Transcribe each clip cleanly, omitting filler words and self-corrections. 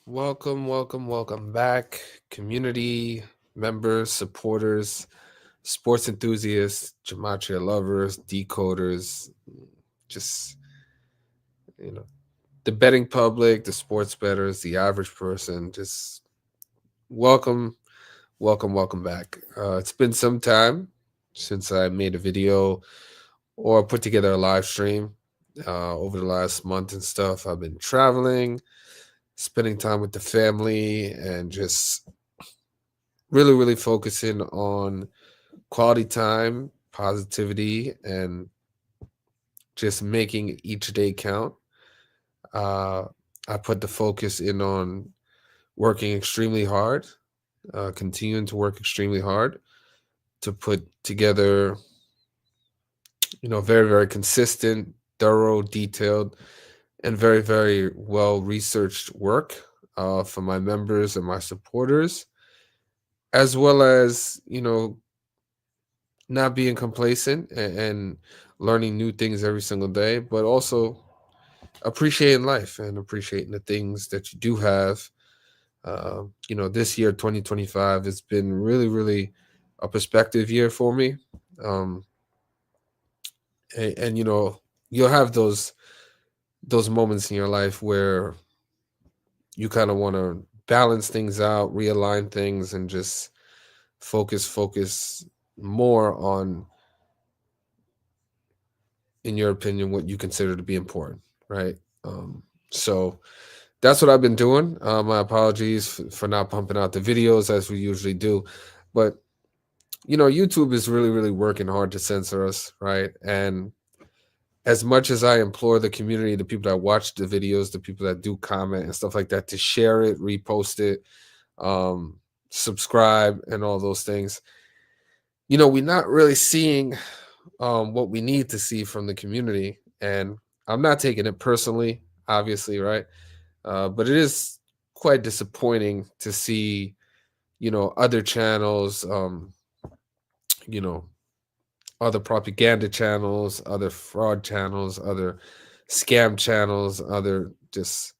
Welcome back, community members, supporters, sports enthusiasts, gematria lovers, decoders, just you know, the betting public, the sports bettors, the average person. Just welcome, welcome back. It's been some time since I made a video or put together a live stream. Over the last month and stuff, I've been traveling, spending time with the family, and just really focusing on quality time, positivity, and just making each day count. uh, I put the focus in on working extremely hard, continuing to work extremely hard to put together very consistent, thorough, detailed, and very well researched work for my members and my supporters, as well as not being complacent and learning new things every single day, but also appreciating life and appreciating the things that you do have. This year, 2025, has been really a perspective year for me. Um, and you'll have those moments in your life where you kind of want to balance things out, realign things, and just focus more on, in your opinion, what you consider to be important, right? So that's what I've been doing. My apologies for not pumping out the videos as we usually do, but YouTube is really working hard to censor us, right? And as much as I implore the community, the people that watch the videos, the people that do comment and stuff like that, to share it, repost it, um, subscribe, and all those things, we're not really seeing what we need to see from the community. And I'm not taking it personally, obviously, right? But it is quite disappointing to see, other channels, you know, other propaganda channels, other fraud channels, other scam channels, other just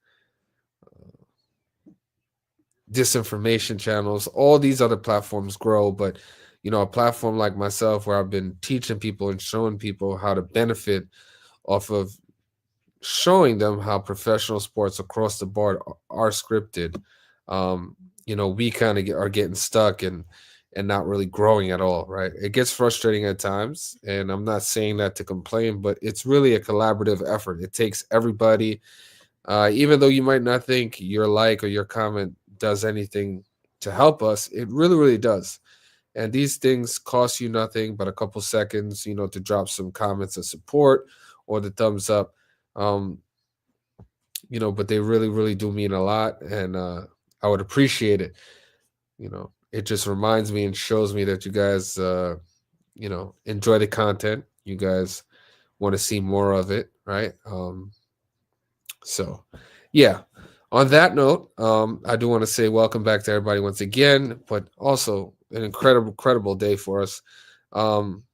disinformation channels, all these other platforms grow. But, a platform like myself, where I've been teaching people and showing people how to benefit off of showing them how professional sports across the board are scripted. We kind of are getting stuck and not really growing at all, right? It gets frustrating at times, and I'm not saying that to complain, but it's really a collaborative effort. It takes everybody. Even though you might not think your like or your comment does anything to help us, it really does. And these things cost you nothing but a couple seconds, to drop some comments of support or the thumbs up. Um, but they really do mean a lot, and I would appreciate it. It just reminds me and shows me that you guys, enjoy the content. You guys want to see more of it, right? So, yeah. On that note, I do want to say welcome back to everybody once again, but also an incredible day for us. Um,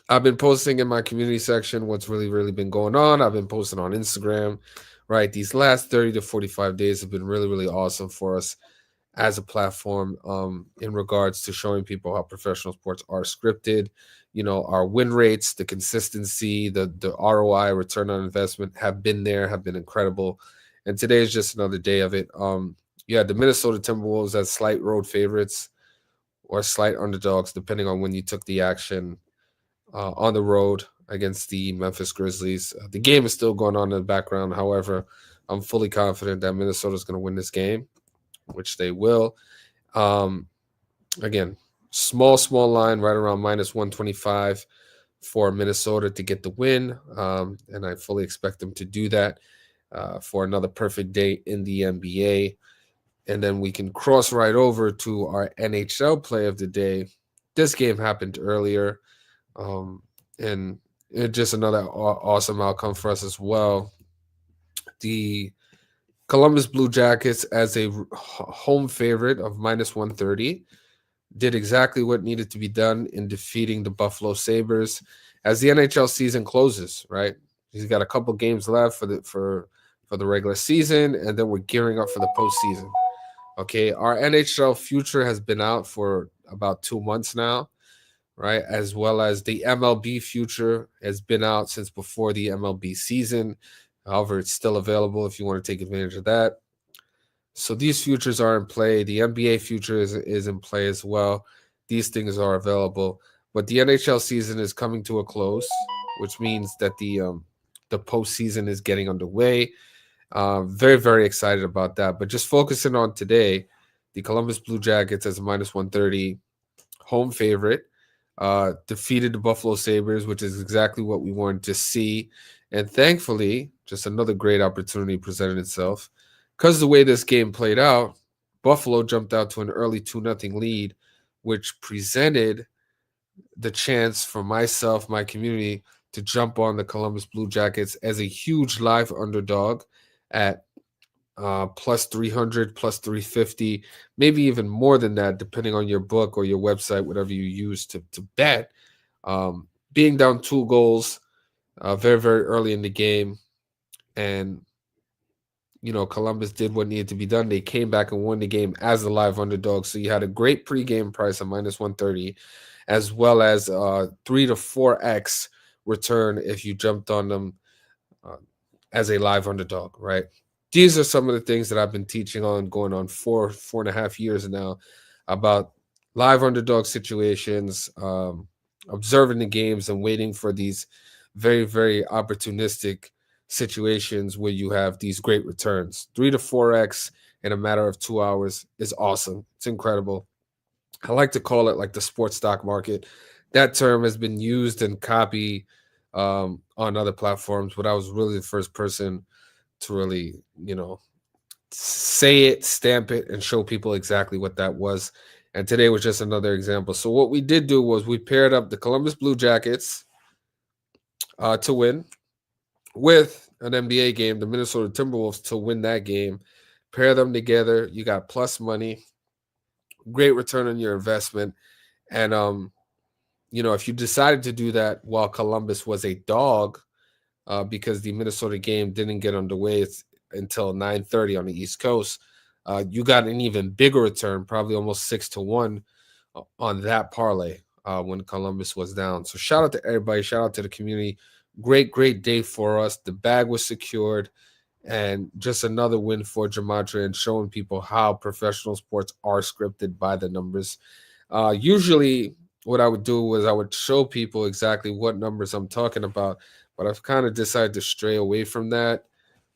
I've been posting in my community section what's really been going on. I've been posting on Instagram, right? These last 30 to 45 days have been really awesome for us as a platform, in regards to showing people how professional sports are scripted. Our win rates, the consistency, the ROI, return on investment, have been there, have been incredible. And today is just another day of it. You had the Minnesota Timberwolves as slight road favorites or slight underdogs, depending on when you took the action, on the road against the Memphis Grizzlies. The game is still going on in the background. However, I'm fully confident that Minnesota is going to win this game, which they will. Um, Again, small line right around minus 125 for Minnesota to get the win. And I fully expect them to do that for another perfect day in the NBA. And then we can cross right over to our NHL play of the day. This game happened earlier, and it's just another awesome outcome for us as well. The Columbus Blue Jackets, as a home favorite of minus 130, did exactly what needed to be done in defeating the Buffalo Sabres as the NHL season closes, right? He's got a couple games left for for the regular season, and then we're gearing up for the postseason. Okay, our NHL future has been out for about 2 months now, right? As well as the MLB future has been out since before the MLB season. However, it's still available if you want to take advantage of that. So these futures are in play. The NBA future is in play as well. These things are available. But the NHL season is coming to a close, which means that the postseason is getting underway. Very, very excited about that. But just focusing on today, the Columbus Blue Jackets as a minus 130 home favorite defeated the Buffalo Sabres, which is exactly what we wanted to see. And thankfully, just another great opportunity presented itself. Because the way this game played out, Buffalo jumped out to an early 2-0 lead, which presented the chance for myself, my community, to jump on the Columbus Blue Jackets as a huge live underdog at plus 300, plus 350, maybe even more than that, depending on your book or your website, whatever you use to bet. Being down 2 goals very, very early in the game. And, Columbus did what needed to be done. They came back and won the game as a live underdog. So you had a great pregame price of minus 130, as well as 3 to 4x return if you jumped on them as a live underdog, right? These are some of the things that I've been teaching on going on 4.5 years now about live underdog situations, observing the games and waiting for these very, very opportunistic situations where you have these great returns. 3 to 4x in a matter of 2 hours is awesome. It's incredible. I like to call it like the sports stock market. That term has been used and copied on other platforms, but I was really the first person to really, say it, stamp it, and show people exactly what that was. And today was just another example. So what we did do was we paired up the Columbus Blue Jackets to win with an NBA game, the Minnesota Timberwolves to win that game. Pair them together. You got plus money, great return on your investment. And, if you decided to do that while Columbus was a dog, because the Minnesota game didn't get underway until 9:30 on the East Coast, you got an even bigger return, probably almost 6-1 on that parlay when Columbus was down. So shout out to everybody. Shout out to the community. Great, great day for us. The bag was secured, and just another win for Gematria and showing people how professional sports are scripted by the numbers. Usually what I would do was I would show people exactly what numbers I'm talking about, but I've kind of decided to stray away from that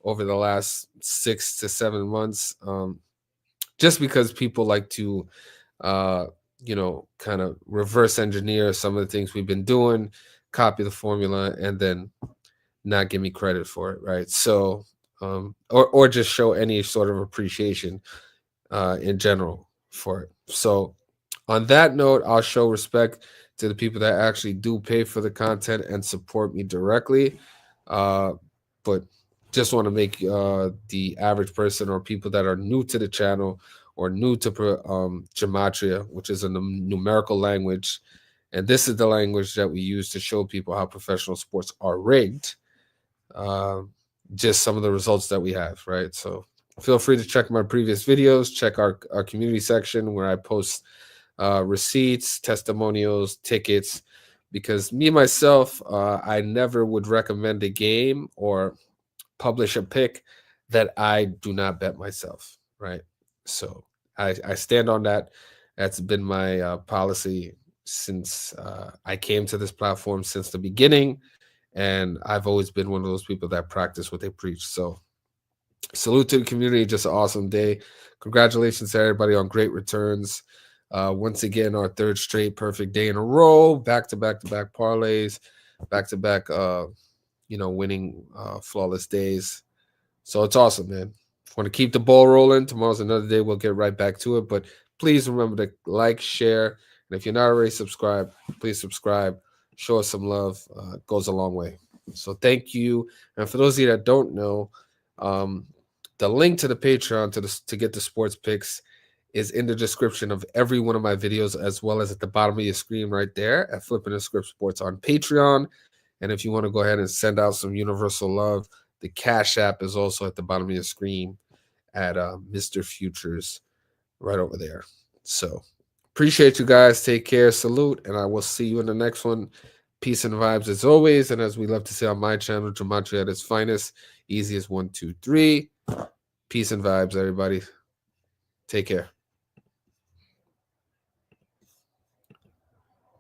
over the last 6 to 7 months, just because people like to, kind of reverse engineer some of the things we've been doing, copy the formula, and then not give me credit for it, right? So, or just show any sort of appreciation in general for it. So, on that note, I'll show respect to the people that actually do pay for the content and support me directly. But just want to make the average person or people that are new to the channel or new to Gematria, which is a numerical language, and this is the language that we use to show people how professional sports are rigged, just some of the results that we have, right? So feel free to check my previous videos, check our community section where I post receipts, testimonials, tickets, because me myself, I never would recommend a game or publish a pick that I do not bet myself, right? So I stand on that. That's been my policy since I came to this platform since the beginning, and I've always been one of those people that practice what they preach. So salute to the community. Just an awesome day. Congratulations to everybody on great returns. Once again, our third straight perfect day in a row, back-to-back-to-back parlays, back-to-back, winning flawless days. So it's awesome, man. Want to keep the ball rolling. Tomorrow's another day. We'll get right back to it. But please remember to like, share, and if you're not already subscribed, please subscribe. Show us some love. It goes a long way. So thank you. And for those of you that don't know, the link to the Patreon to get the sports picks is in the description of every one of my videos, as well as at the bottom of your screen right there at Flipping the Script Sports on Patreon. And if you want to go ahead and send out some universal love, The Cash App is also at the bottom of your screen at Mr.Futures right over there. So appreciate you guys. Take care. Salute. And I will see you in the next one. Peace and vibes as always. And as we love to say on my channel, Gematria at its finest. Easy as 1, 2, 3. Peace and vibes, everybody. Take care.